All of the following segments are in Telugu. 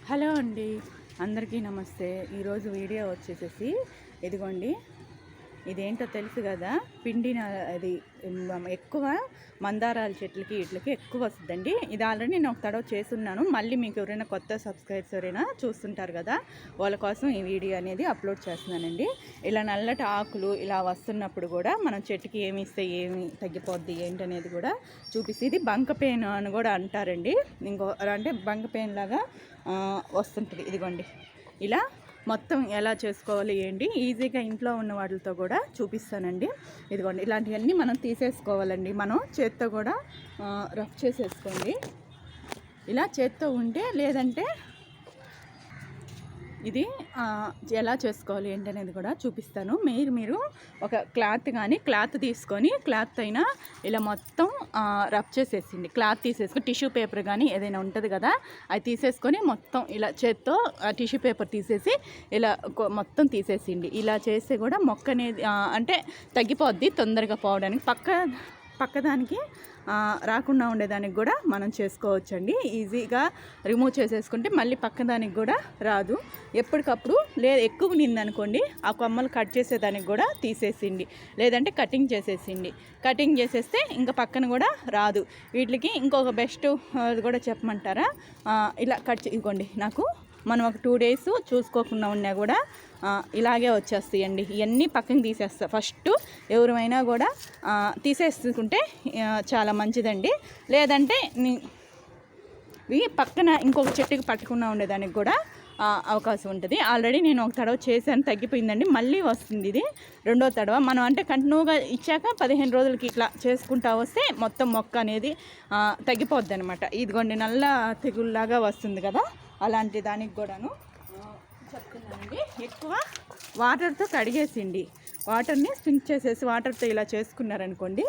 హలో అండి, అందరికీ నమస్తే. ఈరోజు వీడియో వచ్చేసేసి ఇదిగోండి, ఇదేంటో తెలుసు కదా, అది ఎక్కువ మందారాల చెట్లకి వీటికి ఎక్కువ వస్తుందండి. ఇది ఆల్రెడీ నేను ఒక తడవ చేస్తున్నాను. మళ్ళీ మీకు ఎవరైనా కొత్త సబ్స్క్రైబర్స్ ఎవరైనా చూస్తుంటారు కదా, వాళ్ళ కోసం ఈ వీడియో అనేది అప్లోడ్ చేస్తున్నానండి. ఇలా నల్లటి ఆకులు ఇలా వస్తున్నప్పుడు కూడా మనం చెట్టుకి ఏమి ఇస్తే ఏమి తగ్గిపోద్ది ఏంటనేది కూడా చూపిస్తే, ఇది బంకపేను అని కూడా అంటారండి. అంటే బంకపేను లాగా వస్తుంటుంది. ఇదిగోండి, ఇలా మొత్తం ఎలా చేసుకోవాలి ఏంటి ఈజీగా ఇంట్లో ఉన్న వాటితో కూడా చూపిస్తానండి. ఇదిగోండి, ఇలాంటివన్నీ మనం తీసేసుకోవాలండి. మనం చేత్తో కూడా రఫ్ చేసేసుకోండి. ఇలా చేత్తో ఉంటే, లేదంటే ఇది ఎలా చేసుకోవాలి ఏంటనేది కూడా చూపిస్తాను. మీరు ఒక క్లాత్ తీసుకొని క్లాత్ అయినా ఇలా మొత్తం రబ్ చేసేసింది. క్లాత్ తీసేసుకొని టిష్యూ పేపర్ కానీ ఏదైనా ఉంటుంది కదా, అది తీసేసుకొని మొత్తం ఇలా చేత్తో టిష్యూ పేపర్ తీసేసి ఇలా మొత్తం తీసేసింది. ఇలా చేస్తే కూడా మొక్క అనేది అంటే తగ్గిపోద్ది తొందరగా పోవడానికి. పక్కదానికి రాకుండా ఉండేదానికి కూడా మనం చేసుకోవచ్చండి. ఈజీగా రిమూవ్ చేసేసుకుంటే మళ్ళీ పక్కదానికి కూడా రాదు. ఎప్పటికప్పుడు ఎక్కువ నిందనుకోండి, ఆ కొమ్మలు కట్ చేసేదానికి కూడా తీసేసిండి, లేదంటే కటింగ్ చేసేస్తే ఇంకా పక్కన కూడా రాదు. వీటికి ఇంకొక బెస్ట్ కూడా చెప్పమంటారా, ఇలా ఇదిగోండి, నాకు మనం ఒక 2 days చూసుకోకుండా ఉన్నా కూడా ఇలాగే వచ్చేస్తాయండి. ఇవన్నీ పక్కన తీసేస్తా. ఫస్ట్ ఎవరైనా కూడా తీసేసుకుంటే చాలా మంచిదండి. లేదంటే ఇవి పక్కన ఇంకొక చెట్టుకి పట్టకుండా ఉండేదానికి కూడా అవకాశం ఉంటుంది. ఆల్రెడీ నేను ఒక తడవ చేశాను, తగ్గిపోయిందండి. మళ్ళీ వస్తుంది ఇది రెండో తడవ. మనం అంటే కంటిన్యూగా ఇచ్చాక 15 రోజులకి ఇట్లా చేసుకుంటా వస్తే మొత్తం మొక్క అనేది తగ్గిపోద్ది అనమాట. ఇదిగోండి, నల్ల తెగుల్లాగా వస్తుంది కదా, అలాంటి దానికి కూడాను చెప్తున్నానండి. ఎక్కువ వాటర్తో కడిగేసిండి, వాటర్ని స్ప్రింక్ చేసేసి వాటర్తో ఇలా చేసుకున్నారనుకోండి,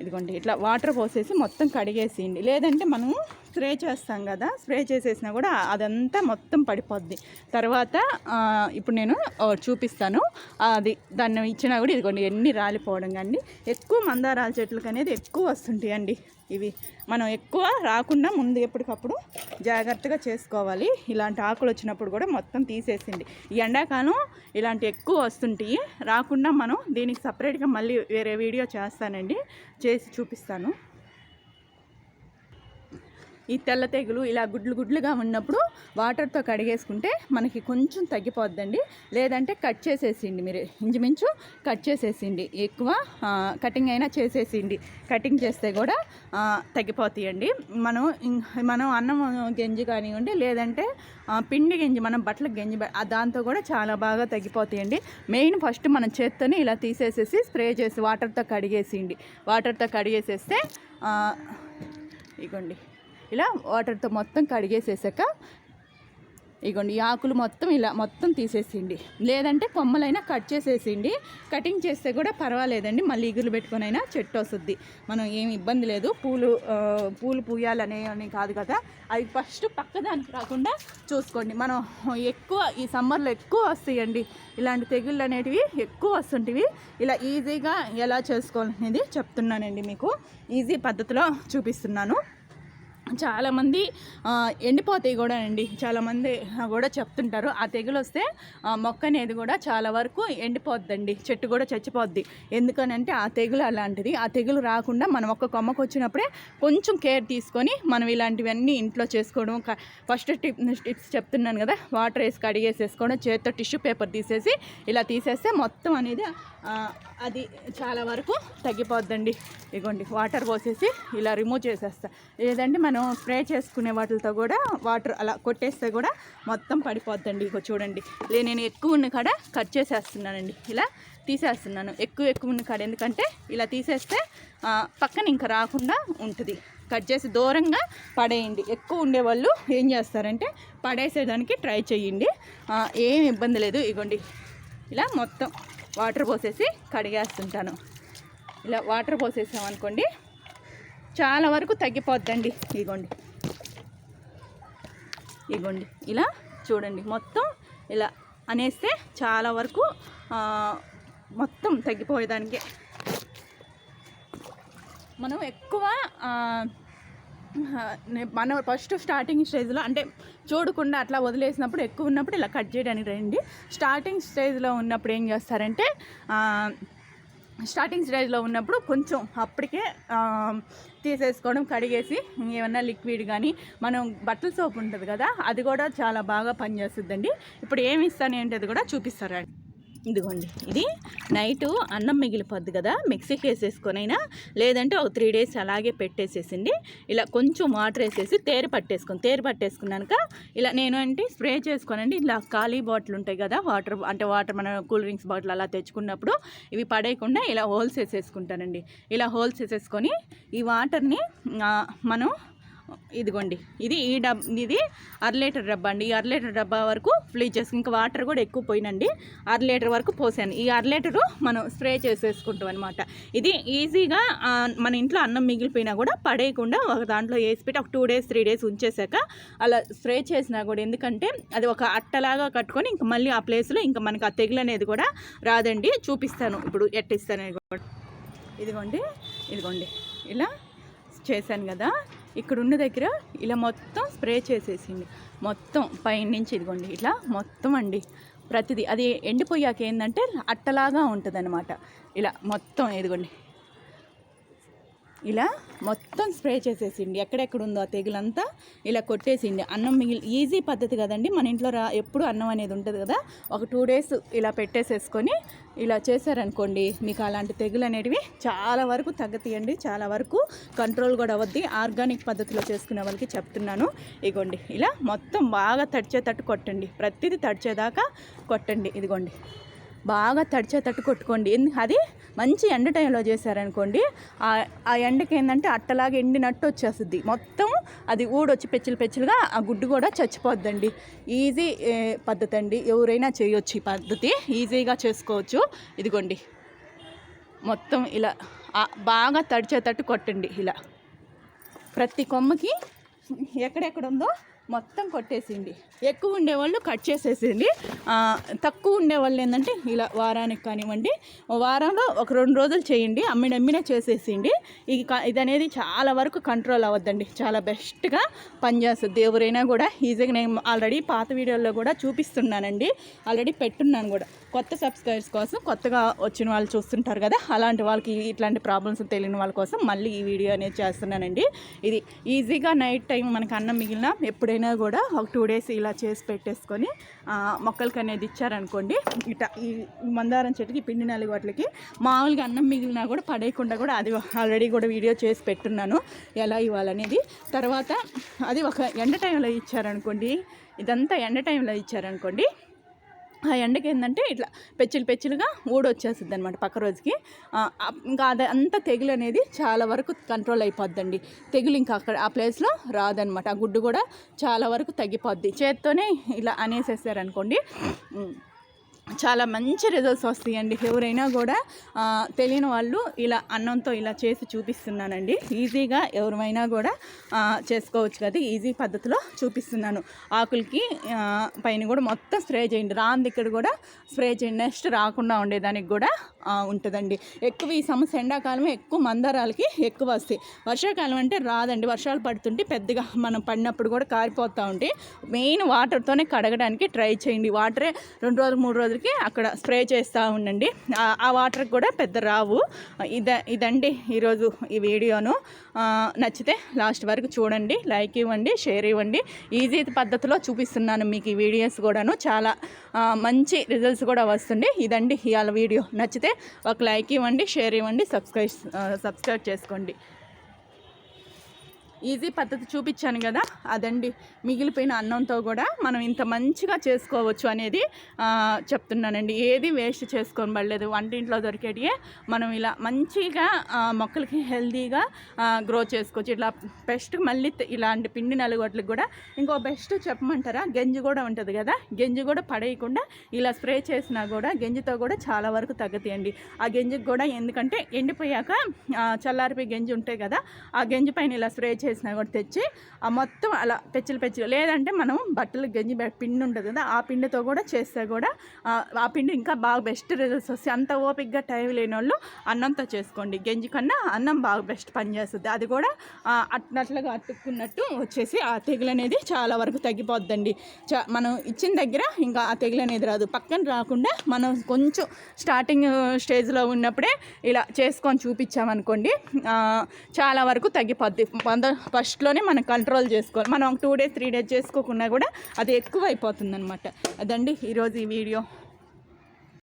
ఇదిగోండి ఇట్లా వాటర్ పోసేసి మొత్తం కడిగేసేయండి. లేదంటే మనము స్ప్రే చేస్తాం కదా, స్ప్రే చేసేసినా కూడా అదంతా మొత్తం పడిపోద్ది. తర్వాత ఇప్పుడు నేను చూపిస్తాను. దాన్ని ఇచ్చినా కూడా ఇదిగోండి ఎన్ని రాలిపోవడం. కానీ ఎక్కువ మందారాల చెట్లకు అనేది ఎక్కువ వస్తుంటాయండి. ఇవి మనం ఎక్కువ రాకుండా ముందు ఎప్పటికప్పుడు జాగ్రత్తగా చేసుకోవాలి. ఇలాంటి ఆకులు వచ్చినప్పుడు కూడా మొత్తం తీసేసింది. ఈ ఎండాకాలం ఇలాంటి ఎక్కువ వస్తుంటాయి, రాకుండా మనం దీనికి సపరేట్గా మళ్ళీ వేరే వీడియో చేస్తానండి, చేసి చూపిస్తాను. ఈ తెల్ల తెగులు ఇలా గుడ్లుగా ఉన్నప్పుడు వాటర్తో కడిగేసుకుంటే మనకి కొంచెం తగ్గిపోద్దండి. లేదంటే కట్ చేసేసిండి, మీరు ఇంచుమించు కట్ చేసేసిండి, ఎక్కువ కటింగ్ అయినా చేసేసిండి. కటింగ్ చేస్తే కూడా తగ్గిపోతాయండి. మనం అన్నం గంజి కానివ్వండి, లేదంటే పిండి గంజి, మనం బట్టలకు గంజి దాంతో కూడా చాలా బాగా తగ్గిపోతాయండి. మెయిన్ ఫస్ట్ మనం చేత్తోనే ఇలా తీసేసేసి స్ప్రే చేసి వాటర్తో కడిగేసేస్తే ఇగోండి, ఇలా వాటర్తో మొత్తం కడిగేసేసాక ఇగోండి, ఈ ఆకులు మొత్తం ఇలా మొత్తం తీసేసిండి. లేదంటే కొమ్మలైనా కట్ చేసేసిండి. కటింగ్ చేస్తే కూడా పర్వాలేదండి, మళ్ళీ ఇగులు పెట్టుకొనైనా చెట్టు వస్తుంది. మనం ఏమి ఇబ్బంది లేదు. పూలు పూయాలనే కాదు కదా, అవి ఫస్ట్ పక్కదానికి రాకుండా చూసుకోండి. మనం ఎక్కువ ఈ సమ్మర్లో ఎక్కువ వస్తాయండి ఇలాంటి తెగుళ్ళు అనేటివి, ఎక్కువ వస్తుంటివి. ఇలా ఈజీగా ఎలా చేసుకోవాలనేది చెప్తున్నానండి, మీకు ఈజీ పద్ధతిలో చూపిస్తున్నాను. చాలామంది ఎండిపోతాయి కూడా అండి, చాలామంది కూడా చెప్తుంటారు. ఆ తెగులు వస్తే మొక్క అనేది కూడా చాలా వరకు ఎండిపోద్దండి, చెట్టు కూడా చచ్చిపోద్ది. ఎందుకనంటే ఆ తెగులు అలాంటిది. ఆ తెగులు రాకుండా మనం ఒక కొమ్మకు వచ్చినప్పుడే కొంచెం కేర్ తీసుకొని మనం ఇలాంటివన్నీ ఇంట్లో చేసుకోవడం. ఫస్ట్ టిప్స్ చెప్తున్నాను కదా, వాటర్ వేసి కడిగేసేసుకోవడం, చేతితో టిష్యూ పేపర్ తీసేసి ఇలా తీసేస్తే మొత్తం అనేది అది చాలా వరకు తగ్గిపోద్దండి. ఇగోండి, వాటర్ పోసేసి ఇలా రిమూవ్ చేసేస్తా. లేదంటే మనం స్ప్రే చేసుకునే వాటితో కూడా వాటర్ అలా కొట్టేస్తే కూడా మొత్తం పడిపోద్దండి. ఇగో చూడండి, నేను ఎక్కువ ఉన్న కాడ కట్ చేసేస్తున్నానండి, ఇలా తీసేస్తున్నాను. ఎక్కువ ఉన్న కాడ, ఎందుకంటే ఇలా తీసేస్తే పక్కన ఇంకా రాకుండా ఉంటుంది. కట్ చేసి దూరంగా పడేయండి. ఎక్కువ ఉండేవాళ్ళు ఏం చేస్తారంటే పడేసేదానికి ట్రై చేయండి, ఏం ఇబ్బంది లేదు. ఇగోండి, ఇలా మొత్తం వాటర్ పోసేసి కడిగేస్తుంటాను. ఇలా వాటర్ పోసేసామనుకోండి చాలా వరకు తగ్గిపోద్దండి. ఇగోండి ఇలా చూడండి, మొత్తం ఇలా అనేస్తే చాలా వరకు మొత్తం తగ్గిపోయేదానికే. మనం ఎక్కువ మనం ఫస్ట్ స్టార్టింగ్ స్టేజ్లో అంటే చూడకుండా అట్లా వదిలేసినప్పుడు ఎక్కువ ఉన్నప్పుడు ఇలా కట్ చేయడానికి రండి. స్టార్టింగ్ స్టేజ్లో ఉన్నప్పుడు ఏం చేస్తారంటే స్టార్టింగ్ స్టేజ్లో ఉన్నప్పుడు కొంచెం అప్పటికే తీసేసుకోవడం, కడిగేసి ఏమన్నా లిక్విడ్ కానీ మనం బట్టల సోప్ ఉంటుంది కదా అది కూడా చాలా బాగా పనిచేస్తుందండి. ఇప్పుడు ఏమి ఇస్తాను ఏంటి కూడా చూపిస్తారండి. ఇదిగోండి, ఇది నైటు అన్నం మిగిలిపోద్ది కదా, మిక్సీకి వేసేసుకొనైనా లేదంటే ఒక 3 days అలాగే పెట్టేసేసింది. ఇలా కొంచెం వాటర్ వేసేసి తేరు పట్టేసుకున్నాక ఇలా నేను అంటే స్ప్రే చేసుకోనండి. ఇలా ఖాళీ బాటిల్ ఉంటాయి కదా, వాటర్ మన కూల్ డ్రింక్స్ బాటిల్ అలా తెచ్చుకున్నప్పుడు ఇవి పడేయకుండా ఇలా హోల్స్ వేసేసుకుంటానండి. ఇలా హోల్స్ వేసేసుకొని ఈ వాటర్ని మనం ఇదిగోండి, ఇది ఇది 1/2 లీటర్ డబ్బా అండి. ఈ 1/2 లీటర్ డబ్బా వరకు ఫిల్ చేసుకుని ఇంకా వాటర్ కూడా ఎక్కువ పోయినండి, 1/2 లీటర్ వరకు పోసాను. ఈ 1/2 లీటరు మనం స్ప్రే చేసేసుకుంటాం అనమాట. ఇది ఈజీగా మన ఇంట్లో అన్నం మిగిలిపోయినా కూడా పడేయకుండా ఒక దాంట్లో వేసి పెట్టి ఒక 2 days 3 days ఉంచేసాక అలా స్ప్రే చేసినా కూడా, ఎందుకంటే అది ఒక అట్టలాగా కట్టుకొని ఇంక మళ్ళీ ఆ ప్లేస్లో ఇంకా మనకు ఆ తెగులు అనేది కూడా రాదండి. చూపిస్తాను ఇప్పుడు ఎట్టిస్తాను. ఇదిగోండి ఇలా చేశాను కదా, ఇక్కడ ఉన్న దగ్గర ఇలా మొత్తం స్ప్రే చేసేసింది. మొత్తం పైనుంచి ఇదిగోండి ఇలా మొత్తం అండి ప్రతిదీ. అది ఎండిపోయాక ఏంటంటే అట్టలాగా ఉంటుంది అనమాట. ఇలా మొత్తం ఇదిగోండి ఇలా మొత్తం స్ప్రే చేసేసిండి. ఎక్కడెక్కడ ఉందో ఆ తెగులంతా ఇలా కొట్టేసిండి. అన్నం ఈజీ పద్ధతి కదండి. మన ఇంట్లో ఎప్పుడు అన్నం అనేది ఉంటుంది కదా, ఒక 2 days ఇలా పెట్టేసేసుకొని ఇలా చేశారనుకోండి, మీకు అలాంటి తెగులు అనేటివి చాలా వరకు తగ్గుతాయండి. చాలా వరకు కంట్రోల్ కూడా అవుద్ది. ఆర్గానిక్ పద్ధతిలో చేసుకునే వాళ్ళకి చెప్తున్నాను. ఇదిగోండి ఇలా మొత్తం బాగా తడిచేటట్టు కొట్టండి, ప్రతిదీ తడిచేదాకా కొట్టండి. ఇదిగోండి బాగా తడిచేటట్టు కొట్టుకోండి. అది మంచి ఎండ టైంలో చేశారనుకోండి, ఆ ఎండకి ఏంటంటే అట్టలాగా ఎండినట్టు వచ్చేస్తుంది మొత్తం. అది ఊడొచ్చి పెచ్చులుగా ఆ గుడ్డు కూడా చచ్చిపోద్దండి. ఈజీ పద్ధతి అండి, ఎవరైనా చేయొచ్చు ఈ పద్ధతి, ఈజీగా చేసుకోవచ్చు. ఇదిగోండి మొత్తం ఇలా బాగా తడిచేటట్టు కొట్టండి. ఇలా ప్రతి కొమ్మకి ఎక్కడెక్కడ ఉందో మొత్తం కొట్టేసింది. ఎక్కువ ఉండేవాళ్ళు కట్ చేసేసింది, తక్కువ ఉండేవాళ్ళు ఏంటంటే ఇలా వారానికి కానివ్వండి, వారంలో ఒక 2 రోజులు చేయండి, అమ్మినా చేసేసిండి. ఇది అనేది చాలా వరకు కంట్రోల్ అవ్వద్దండి, చాలా బెస్ట్గా పనిచేస్తుంది. ఎవరైనా కూడా ఈజీగా, నేను ఆల్రెడీ పాత వీడియోల్లో కూడా చూపిస్తున్నానండి, ఆల్రెడీ పెట్టున్నాను కూడా. కొత్త సబ్స్క్రైబర్స్ కోసం, కొత్తగా వచ్చిన వాళ్ళు చూస్తుంటారు కదా, అలాంటి వాళ్ళకి ఇట్లాంటి ప్రాబ్లమ్స్ తెలియని వాళ్ళ కోసం మళ్ళీ ఈ వీడియో అనేది చేస్తున్నానండి. ఇది ఈజీగా నైట్ టైం మనకు అన్నం మిగిలిన ఎప్పుడైనా కూడా ఒక 2 days ఇలా చేసి పెట్టేసుకొని మొక్కలకి అనేది ఇచ్చారనుకోండి, ఇట్లా ఈ మందారం చెట్టుకి, పిండి నలుగు వాటికి మామూలుగా అన్నం మిగిలినా కూడా పడేయకుండా కూడా, అది ఆల్రెడీ కూడా వీడియో చేసి పెట్టున్నాను ఎలా ఇవ్వాలనేది. తర్వాత అది ఒక ఎండ టైంలో ఇచ్చారనుకోండి, ఇదంతా ఎండ టైంలో ఇచ్చారనుకోండి, ఆ ఎండకి ఏంటంటే ఇట్లా పెచ్చులుగా ఊడొచ్చేస్తుంది అనమాట పక్క రోజుకి. ఇంకా అదంతా తెగులు అనేది చాలా వరకు కంట్రోల్ అయిపోద్దండి. తెగులు ఇంకా అక్కడ ఆ ప్లేస్లో రాదనమాట. ఆ గుడ్డు కూడా చాలా వరకు తగ్గిపోద్ది. చేత్తోనే ఇలా అనేసేసారనుకోండి, చాలా మంచి రిజల్ట్స్ వస్తాయండి. ఎవరైనా కూడా తెలియని వాళ్ళు ఇలా అన్నంతో ఇలా చేసి చూపిస్తున్నానండి. ఈజీగా ఎవరైనా కూడా చేసుకోవచ్చు కదా, ఈజీ పద్ధతిలో చూపిస్తున్నాను. ఆకులకి పైన కూడా మొత్తం స్ప్రే చేయండి, రాంది ఇక్కడ కూడా స్ప్రే చేయండి. నెక్స్ట్ రాకుండా ఉండేదానికి కూడా ఉంటుందండి. ఎక్కువ ఈ సమస్య ఎండాకాలమే ఎక్కువ మందారాలకి ఎక్కువ వస్తాయి. వర్షాకాలం అంటే రాదండి, వర్షాలు పడుతుంటే పెద్దగా మనం పడినప్పుడు కూడా కారిపోతూ ఉంటాయి. మెయిన్ వాటర్తోనే కడగడానికి ట్రై చేయండి. వాటరే 2 రోజులు 3 రోజులకి అక్కడ స్ప్రే చేస్తూ ఉండండి, ఆ వాటర్కి కూడా పెద్ద రావు. ఇదండి ఈరోజు ఈ వీడియోను. నచ్చితే లాస్ట్ వరకు చూడండి, లైక్ ఇవ్వండి, షేర్ ఇవ్వండి. ఈజీ పద్ధతిలో చూపిస్తున్నాను మీకు ఈ వీడియోస్ కూడాను, చాలా మంచి రిజల్ట్స్ కూడా వస్తుంది. ఇదండి ఇవాళ వీడియో. నచ్చితే ఒక లైక్ ఇవ్వండి, షేర్ ఇవ్వండి, సబ్స్క్రైబ్ చేసుకోండి. ఈజీ పద్ధతి చూపించాను కదా, అదండి మిగిలిపోయిన అన్నంతో కూడా మనం ఇంత మంచిగా చేసుకోవచ్చు అనేది చెప్తున్నానండి. ఏది వేస్ట్ చేసుకోబడలేదు, వంటింట్లో దొరికేటివే మనం ఇలా మంచిగా మొక్కలకి హెల్తీగా గ్రో చేసుకోవచ్చు. ఇట్లా బెస్ట్ మళ్ళీ ఇలాంటి పిండి నలుగొట్లకి కూడా ఇంకో బెస్ట్ చెప్పమంటారా, గంజి కూడా ఉంటుంది కదా, గంజి కూడా పడేయకుండా ఇలా స్ప్రే చేసినా కూడా గంజితో కూడా చాలా వరకు తగ్గుతాయండి. ఆ గంజికి కూడా ఎందుకంటే ఎండిపోయాక చల్లారిపోయి గంజి ఉంటాయి కదా, ఆ గంజి పైన ఇలా స్ప్రే చేసినా కూడా తెచ్చి ఆ మొత్తం అలా పెచ్చులు లేదంటే మనం బట్టలు గంజి పిండి ఉంటుంది కదా, ఆ పిండితో కూడా చేస్తే కూడా ఆ పిండి ఇంకా బాగా బెస్ట్ రిజల్ట్స్ వస్తాయి. అంత ఓపిక్గా టైం లేని వాళ్ళు అన్నంతో చేసుకోండి. గంజి కన్నా అన్నం బాగా బెస్ట్ పనిచేస్తుంది. అది కూడా అట్నట్లుగా అతుక్కున్నట్టు వచ్చేసి ఆ తెగులు అనేది చాలా వరకు తగ్గిపోద్దండి. మనం ఇచ్చిన దగ్గర ఇంకా ఆ తెగులు అనేది రాదు. పక్కన రాకుండా మనం కొంచెం స్టార్టింగ్ స్టేజ్లో ఉన్నప్పుడే ఇలా చేసుకొని చూపించామనుకోండి, చాలా వరకు తగ్గిపోద్ది. ఫస్ట్లోనే మనం కంట్రోల్ చేసుకోవాలి. మనం 2 days 3 days చేసుకోకుండా కూడా అది ఎక్కువ అయిపోతుంది అనమాట. అదండి ఈరోజు ఈ వీడియో.